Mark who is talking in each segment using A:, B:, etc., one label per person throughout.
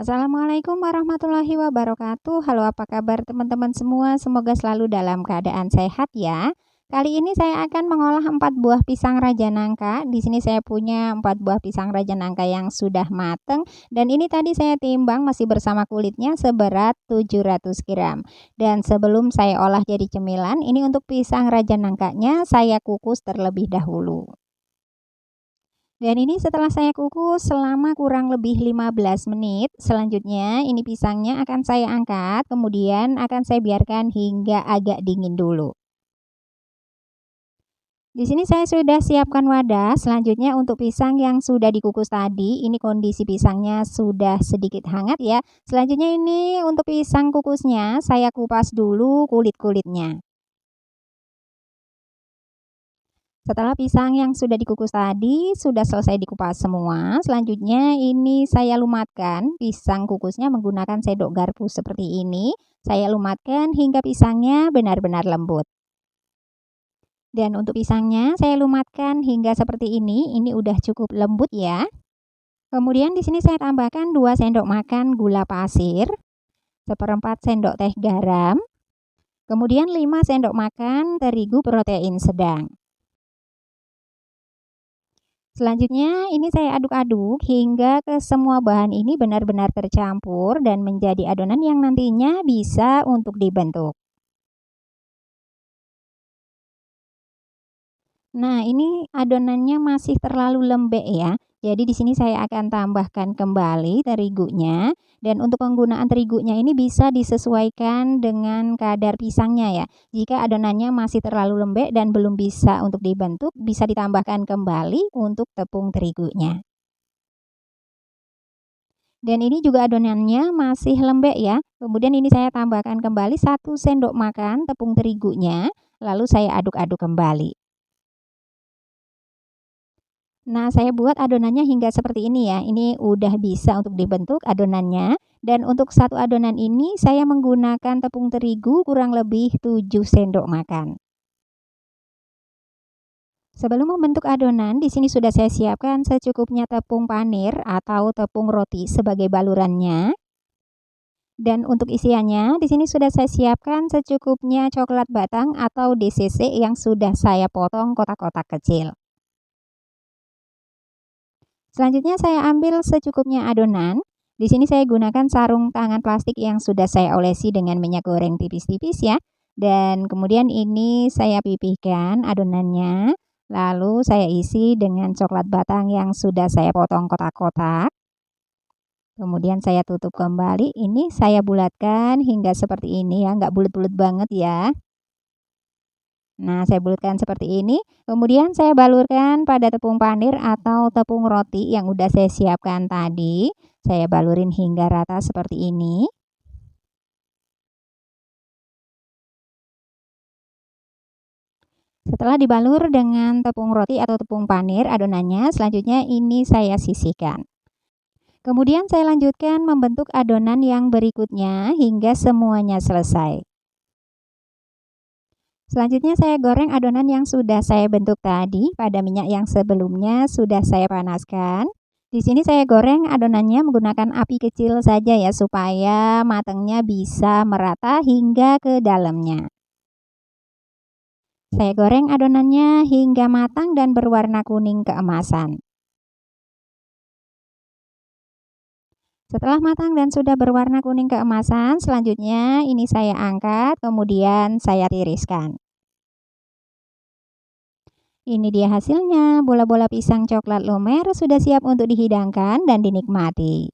A: Assalamualaikum warahmatullahi wabarakatuh. Halo, apa kabar teman-teman semua? Semoga selalu dalam keadaan sehat ya. Kali ini saya akan mengolah 4 buah pisang raja nangka. Di sini saya punya 4 buah pisang raja nangka yang sudah mateng dan ini tadi saya timbang masih bersama kulitnya seberat 700 gram. Dan sebelum saya olah jadi cemilan, ini untuk pisang raja nangkanya saya kukus terlebih dahulu. Dan ini setelah saya kukus selama kurang lebih 15 menit, selanjutnya ini pisangnya akan saya angkat, kemudian akan saya biarkan hingga agak dingin dulu. Di sini saya sudah siapkan wadah, selanjutnya untuk pisang yang sudah dikukus tadi, ini kondisi pisangnya sudah sedikit hangat ya. Selanjutnya ini untuk pisang kukusnya, saya kupas dulu kulit-kulitnya. Setelah pisang yang sudah dikukus tadi sudah selesai dikupas semua, selanjutnya ini saya lumatkan pisang kukusnya menggunakan sendok garpu seperti ini. Saya lumatkan hingga pisangnya benar-benar lembut. Dan untuk pisangnya saya lumatkan hingga seperti ini udah cukup lembut ya. Kemudian di sini saya tambahkan 2 sendok makan gula pasir, seperempat sendok teh garam, kemudian 5 sendok makan terigu protein sedang. Selanjutnya ini saya aduk-aduk hingga ke semua bahan ini benar-benar tercampur dan menjadi adonan yang nantinya bisa untuk dibentuk. Nah, ini adonannya masih terlalu lembek ya. Jadi di sini saya akan tambahkan kembali terigunya dan untuk penggunaan terigunya ini bisa disesuaikan dengan kadar pisangnya ya. Jika adonannya masih terlalu lembek dan belum bisa untuk dibentuk, bisa ditambahkan kembali untuk tepung terigunya. Dan ini juga adonannya masih lembek ya. Kemudian ini saya tambahkan kembali 1 sendok makan tepung terigunya, lalu saya aduk-aduk kembali. Nah, saya buat adonannya hingga seperti ini ya. Ini udah bisa untuk dibentuk adonannya. Dan untuk satu adonan ini saya menggunakan tepung terigu kurang lebih 7 sendok makan. Sebelum membentuk adonan, di sini sudah saya siapkan secukupnya tepung panir atau tepung roti sebagai balurannya. Dan untuk isiannya, di sini sudah saya siapkan secukupnya coklat batang atau DCC yang sudah saya potong kotak-kotak kecil. Selanjutnya saya ambil secukupnya adonan. Di sini saya gunakan sarung tangan plastik yang sudah saya olesi dengan minyak goreng tipis-tipis ya. Dan kemudian ini saya pipihkan adonannya. Lalu saya isi dengan coklat batang yang sudah saya potong kotak-kotak. Kemudian saya tutup kembali. Ini saya bulatkan hingga seperti ini ya, nggak bulat-bulat banget ya. Nah, saya bulatkan seperti ini. Kemudian saya balurkan pada tepung panir atau tepung roti yang udah saya siapkan tadi. Saya balurin hingga rata seperti ini. Setelah dibalur dengan tepung roti atau tepung panir adonannya, selanjutnya ini saya sisihkan. Kemudian saya lanjutkan membentuk adonan yang berikutnya hingga semuanya selesai. Selanjutnya saya goreng adonan yang sudah saya bentuk tadi pada minyak yang sebelumnya sudah saya panaskan. Di sini saya goreng adonannya menggunakan api kecil saja ya supaya matangnya bisa merata hingga ke dalamnya. Saya goreng adonannya hingga matang dan berwarna kuning keemasan. Setelah matang dan sudah berwarna kuning keemasan, selanjutnya ini saya angkat, kemudian saya tiriskan. Ini dia hasilnya, bola-bola pisang coklat lumer sudah siap untuk dihidangkan dan dinikmati.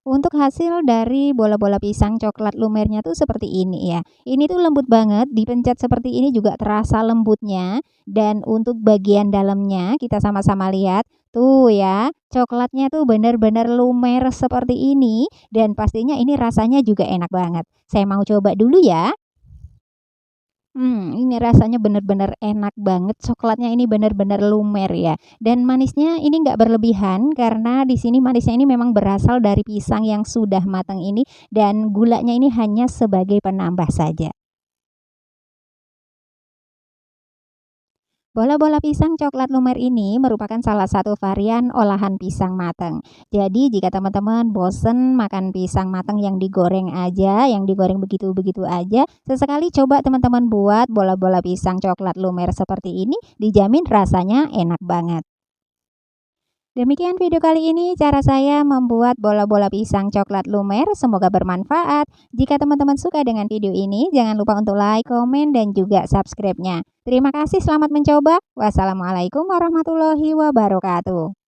A: Untuk hasil dari bola-bola pisang coklat lumernya tuh seperti ini ya. Ini tuh lembut banget, dipencet seperti ini juga terasa lembutnya. Dan untuk bagian dalamnya kita sama-sama lihat. Tuh ya, coklatnya tuh bener-bener lumer seperti ini. Dan pastinya ini rasanya juga enak banget. Saya mau coba dulu ya. Ini rasanya bener-bener enak banget, coklatnya ini bener-bener lumer ya, dan manisnya ini nggak berlebihan karena di sini manisnya ini memang berasal dari pisang yang sudah matang ini dan gulanya ini hanya sebagai penambah saja. Bola-bola pisang coklat lumer ini merupakan salah satu varian olahan pisang mateng. Jadi jika teman-teman bosen makan pisang mateng yang digoreng aja, yang digoreng begitu-begitu aja, sesekali coba teman-teman buat bola-bola pisang coklat lumer seperti ini, dijamin rasanya enak banget. Demikian video kali ini cara saya membuat bola-bola pisang coklat lumer, semoga bermanfaat. Jika teman-teman suka dengan video ini, jangan lupa untuk like, komen, dan juga subscribe-nya. Terima kasih, selamat mencoba. Wassalamualaikum warahmatullahi wabarakatuh.